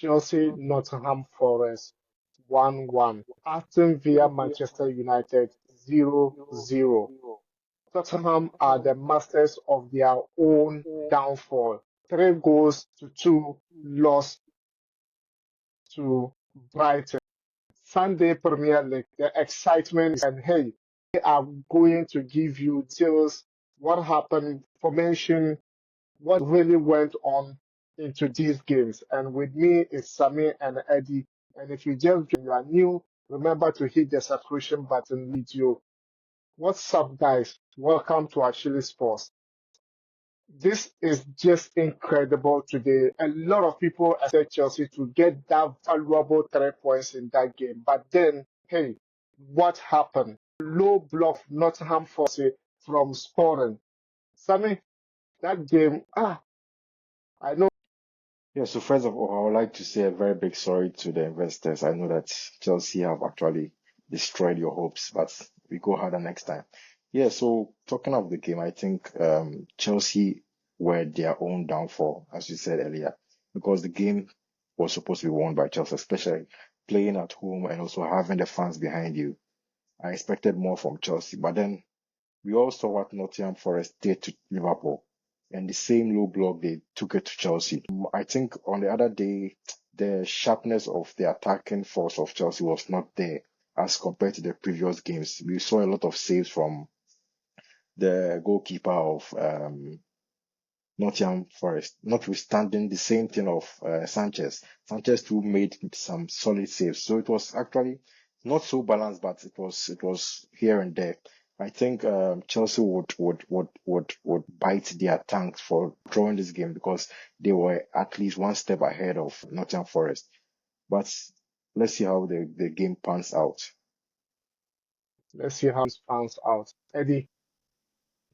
Chelsea, Nottingham Forest 1-1. Aston Villa, Manchester United 0-0. Tottenham are the masters of their own downfall. 3 goals to 2 lost to Brighton. Sunday Premier League, the excitement, and hey, they are going to give you details what happened, formation, what really went on into these games. And with me is Sami and Eddie. And if you are new, remember to hit the subscription button video. What's up, guys? Welcome to Achilles Sports. This is just incredible today. A lot of people expect Chelsea to get that valuable 3 points in that game. But then, hey, what happened? Low block Nottingham Forest from scoring. Sammy, that game, I know. Yeah, so first of all, I would like to say a very big sorry to the investors. I know that Chelsea have actually destroyed your hopes, but we go harder next time. Yeah, so talking of the game, I think Chelsea were their own downfall, as you said earlier, because the game was supposed to be won by Chelsea, especially playing at home and also having the fans behind you. I expected more from Chelsea, but then we all saw what Nottingham Forest did to Liverpool, and the same low block they took it to Chelsea. I think on the other day, the sharpness of the attacking force of Chelsea was not there as compared to the previous games. We saw a lot of saves from the goalkeeper of Nottingham Forest, notwithstanding the same thing of Sanchez. Sanchez too made some solid saves, so it was actually not so balanced, but it was here and there. I think Chelsea would bite their tongues for drawing this game because they were at least one step ahead of Nottingham Forest. But let's see how the game pans out. Let's see how this pans out. Eddie,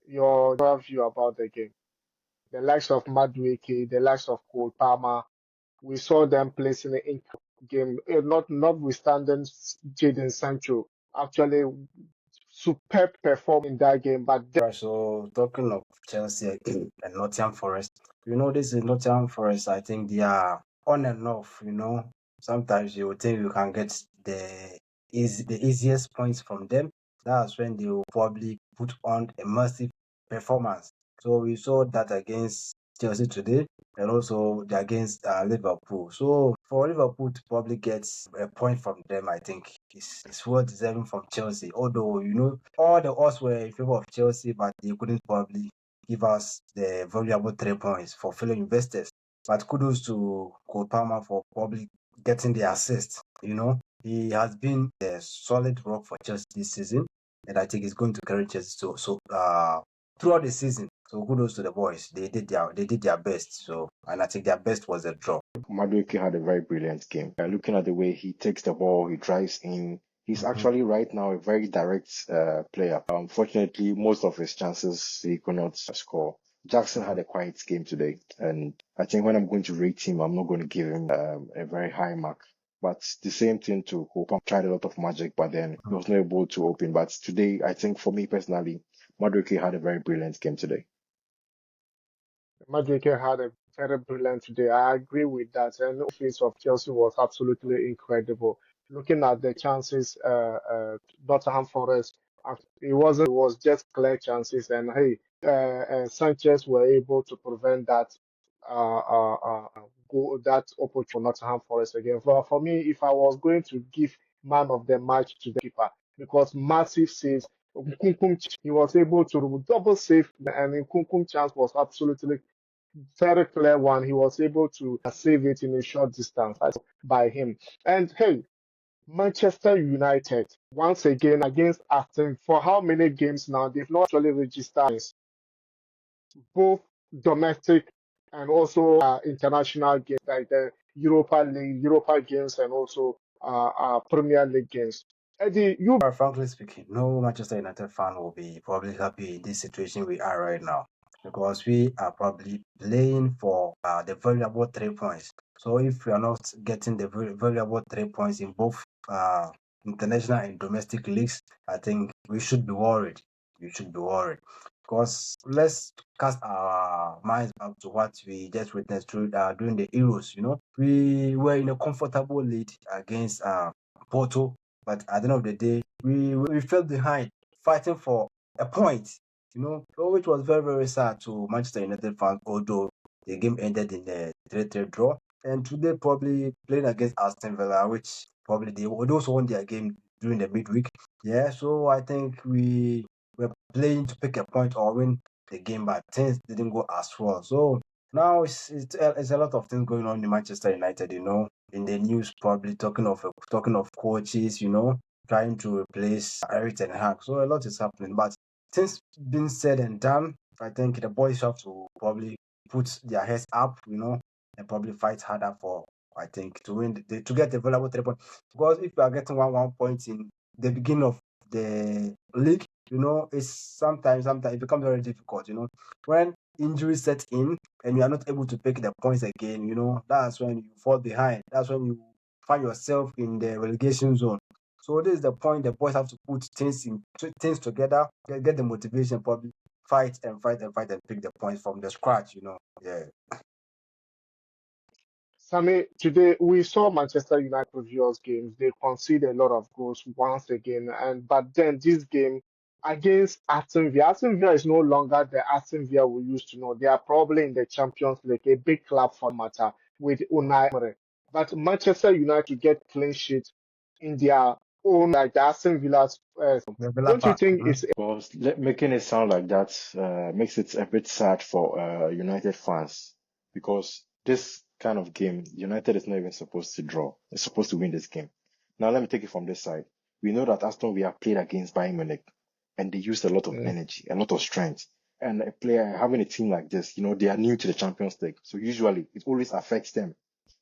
your view about the game. The likes of Madueke, the likes of Cole Palmer, we saw them placing in game, notwithstanding Jadon Sancho, actually superb perform in that game. But Right, so talking of Chelsea and Nottingham Forest, this is Nottingham Forest. I think they are on and off. Sometimes you would think you can get the easiest points from them. That's when they will probably put on a massive performance. So we saw that against Chelsea today, and also against Liverpool. So for Liverpool to probably get a point from them, I think it's well deserving from Chelsea. Although all the odds were in favor of Chelsea, but they couldn't probably give us the valuable 3 points for fellow investors. But kudos to Cole Palmer for probably getting the assist. He has been a solid rock for Chelsea this season, and I think he's going to carry Chelsea throughout the season. So kudos to the boys. They did their best. So, and I think their best was a draw. Madueke had a very brilliant game. Looking at the way he takes the ball, he drives in. He's actually right now a very direct player. Unfortunately, most of his chances he could not score. Jackson had a quiet game today, and I think when I'm going to rate him, I'm not going to give him a very high mark. But the same thing to Hope. Tried a lot of magic, but then he was not able to open. But today, I think for me personally, Madueke had a very brilliant game today. Madueke had a very brilliant day. I agree with that. And the offense of Chelsea was absolutely incredible. Looking at the chances, Nottingham Forest, it was just clear chances. And hey, Sanchez were able to prevent that goal, that opportunity for Nottingham Forest again. For me, if I was going to give man of the match to the keeper, because massive saves. Nkunkum, he was able to double save, and Nkunkum chance was absolutely very clear one. He was able to save it in a short distance by him. And hey, Manchester United, once again against Aston, for how many games now? They've not actually registered both domestic and also international games like the Europa League, Europa games, and also Premier League games. Eddie, Frankly speaking, no Manchester United fan will be probably happy in this situation we are right now, because we are probably playing for the valuable 3 points. So if we are not getting the valuable 3 points in both international and domestic leagues, I think we should be worried. You should be worried, Because let's cast our minds back to what we just witnessed during the Euros. We were in a comfortable lead against Porto, but at the end of the day, we fell behind, fighting for a point. Which was very very sad to Manchester United fans. Although the game ended in a 3-3 draw, and today probably playing against Aston Villa, which probably they also won their game during the midweek. Yeah, so I think we were playing to pick a point or win the game, but things didn't go as well. So now it's a lot of things going on in Manchester United. In the news, probably talking of coaches. Trying to replace Eric Ten Hag. So a lot is happening, but things being said and done, I think the boys have to probably put their heads up. And probably fight harder for. I think to win to get the valuable 3 points, because if you are getting one point in the beginning of the league, it's sometimes it becomes very difficult. When injuries set in and you are not able to pick the points again, that's when you fall behind. That's when you find yourself in the relegation zone. So this is the point the boys have to put things together, get the motivation, probably fight and fight and fight and pick the points from the scratch. Yeah. Sammy, today we saw Manchester United previous games. They concede a lot of goals once again, and but then this game against Aston Villa, Aston Villa is no longer the Aston Villa we used to know. They are probably in the Champions League, a big club for matter with Unai Emery. But Manchester United to get clean sheet in their own, like the Aston Villa's, The Villa don't you Park. think it's Well, making it sound like that makes it a bit sad for United fans because this kind of game, United is not even supposed to draw. It's supposed to win this game. Now, let me take it from this side. We know that Aston Villa played against Bayern Munich and they used a lot of energy, a lot of strength. And a player having a team like this, they are new to the Champions League. So usually it always affects them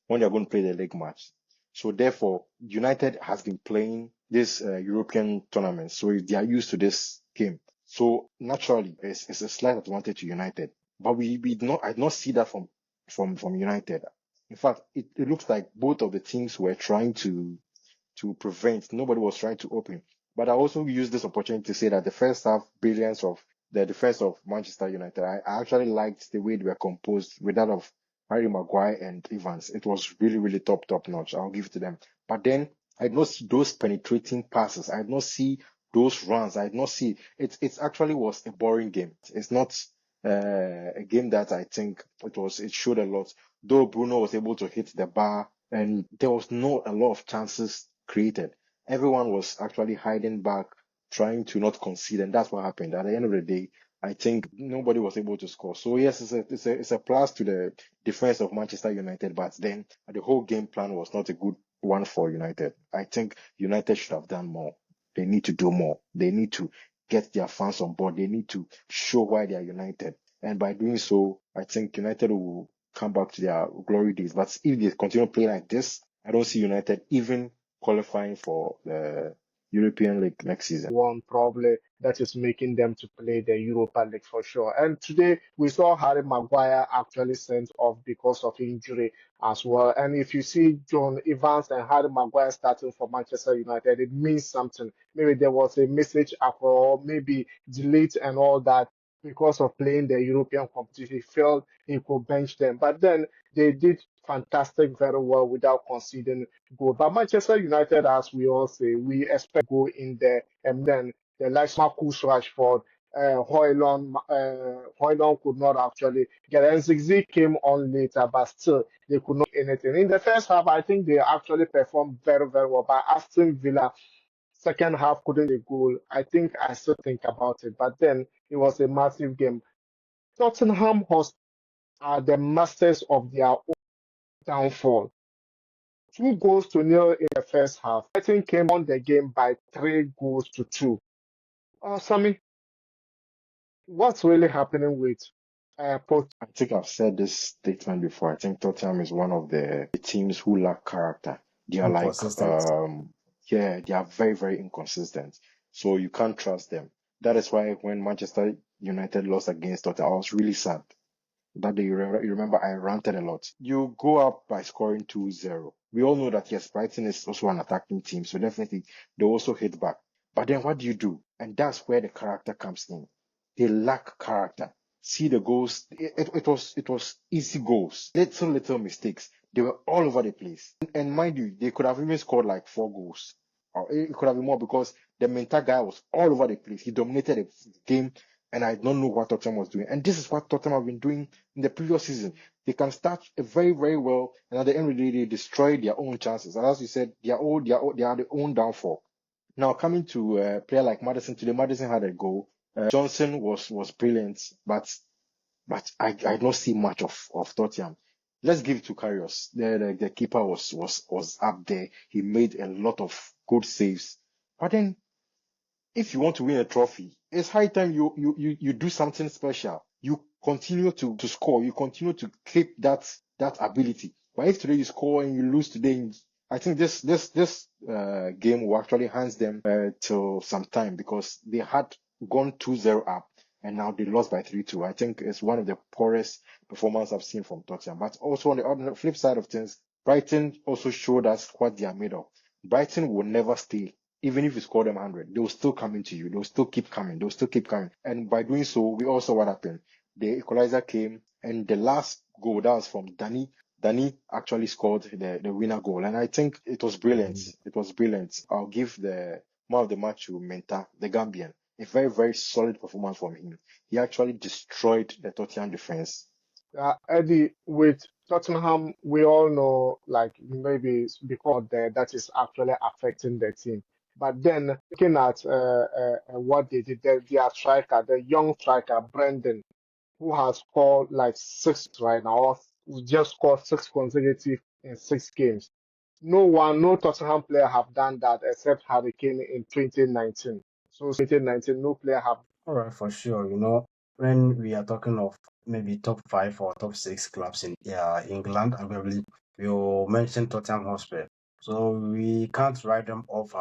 when they're going to play the league match. So therefore, United has been playing this European tournament, so they are used to this game. So naturally, it's a slight advantage to United. But I did not see that from United. In fact, it looks like both of the teams were trying to prevent. Nobody was trying to open. But I also use this opportunity to say that the first half brilliance of the defense of Manchester United, I actually liked the way they were composed with that of Harry Maguire and Evans. It was really, really top notch. I'll give it to them. But then I did not see those penetrating passes. I did not see those runs. I did not see it. It actually was a boring game. It's not a game that I think it showed a lot. Though Bruno was able to hit the bar and there was not a lot of chances created. Everyone was actually hiding back, trying to not concede, and that's what happened. At the end of the day, I think nobody was able to score. So yes, it's a plus to the defense of Manchester United, but then the whole game plan was not a good one for United. I think United should have done more. They need to do more. They need to get their fans on board. They need to show why they are United. And by doing so, I think United will come back to their glory days. But if they continue playing like this, I don't see United even qualifying for the European League next season. one probably that is making them to play the Europa League for sure. And today we saw Harry Maguire actually sent off because of injury as well. And if you see John Evans and Harry Maguire starting for Manchester United, it means something. Maybe there was a message after all, maybe delete and all that because of playing the European competition. He felt he could bench them. But then they did fantastic very well without conceding goal. But Manchester United, as we all say, we expect go in there, and then the likes Marcus Rashford, Hoylund could not actually get. And Ziggy came on later, but still they could not do anything. In the first half, I think they actually performed very, very well. But Aston Villa, second half couldn't get a goal. I think I still think about it, but then it was a massive game. Tottenham Hotspur are the masters of their own downfall. 2 goals to nil in the first half. Brighton came on the game by 3 goals to 2. Sammy, what's really happening with Poch? I think I've said this statement before. I think Tottenham is one of the teams who lack character. They are like, Inconsistent. yeah, they are very, very inconsistent. So you can't trust them. That is why when Manchester United lost against Tottenham, I was really sad. That day, you remember I ranted a lot. You go up by scoring 2-0. We all know that, yes, Brighton is also an attacking team, so definitely they also hit back. But then what do you do? And that's where the character comes in. they lack character. See the goals. It was easy goals. Little mistakes. They were all over the place. And mind you, they could have even scored like 4 goals. Or it could have been more because the mental guy was all over the place. He dominated the game, and I don't know what Tottenham was doing. And this is what Tottenham have been doing in the previous season. They can start very, very well, and at the end of the day, they destroy their own chances. And as you said, they are their own downfall. Now coming to a player like Maddison today, Maddison had a goal. Johnson was brilliant, but I don't see much of Tottenham. Let's give it to Karius. The keeper was up there. He made a lot of good saves. But then if you want to win a trophy, it's high time you do something special. You continue to score. You continue to keep that ability. But if today you score and you lose today, I think this game will actually hands them till some time, because they had gone 2-0 up and now they lost by 3-2. I think it's one of the poorest performances I've seen from Tottenham. But also on the flip side of things, Brighton also showed us what they are made of. Brighton will never stay. Even if you score them 100, they will still come into you. They'll still keep coming. They'll still keep coming. And by doing so, we also what happened. The equalizer came, and the last goal, that was from Danny. Danny actually scored the winner goal. And I think it was brilliant. It was brilliant. I'll give the man of the match to Menta, the Gambian. A very, very solid performance from him. He actually destroyed the Tottenham defense. Eddie, with Tottenham, we all know, like, maybe it's because there that is actually affecting the team. But then looking at what they did, their striker, the young striker, Brendan, who has scored like six right now, or just scored six consecutive in 6 games. No Tottenham player have done that except Harry Kane in 2019. So 2019, no player have. All right, for sure. When we are talking of maybe top 5 or top 6 clubs in England, I believe you mentioned Tottenham Hotspur. So we can't write them off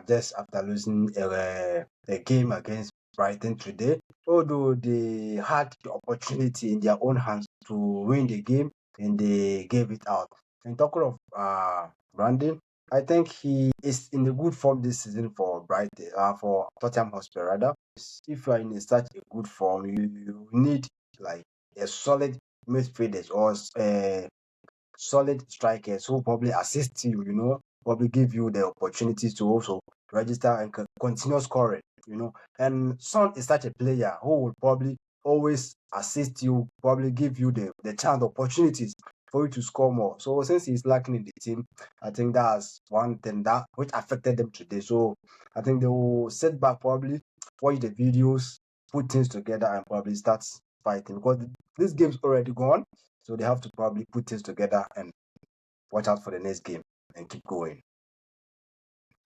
just after losing a game against Brighton today. Although they had the opportunity in their own hands to win the game, and they gave it out. And talking of Brandon, I think he is in a good form this season for Brighton, for Tottenham Hotspur rather. If you are in such a good form, you need like a solid midfielders or solid strikers who probably assist you, probably give you the opportunities to also register and continue scoring, And Son is such a player who will probably always assist you, probably give you the chance, opportunities for you to score more. So since he's lacking in the team, I think that's one thing that which affected them today. So I think they will sit back, probably watch the videos, put things together, and probably start fighting, because this game's already gone. So they have to probably put things together and watch out for the next game and keep going.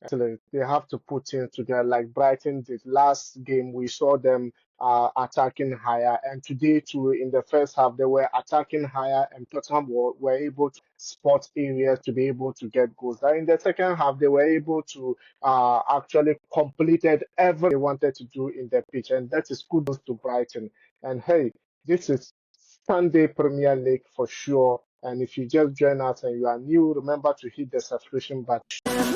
Excellent. They have to put things together like Brighton did. Last game, we saw them attacking higher, and today too, in the first half, they were attacking higher, and Tottenham were able to spot areas to be able to get goals. Then in the second half, they were able to actually completed everything they wanted to do in the pitch, and that is kudos to Brighton. And hey, this is Sunday Premier League for sure. And if you just join us and you are new, remember to hit the subscription button.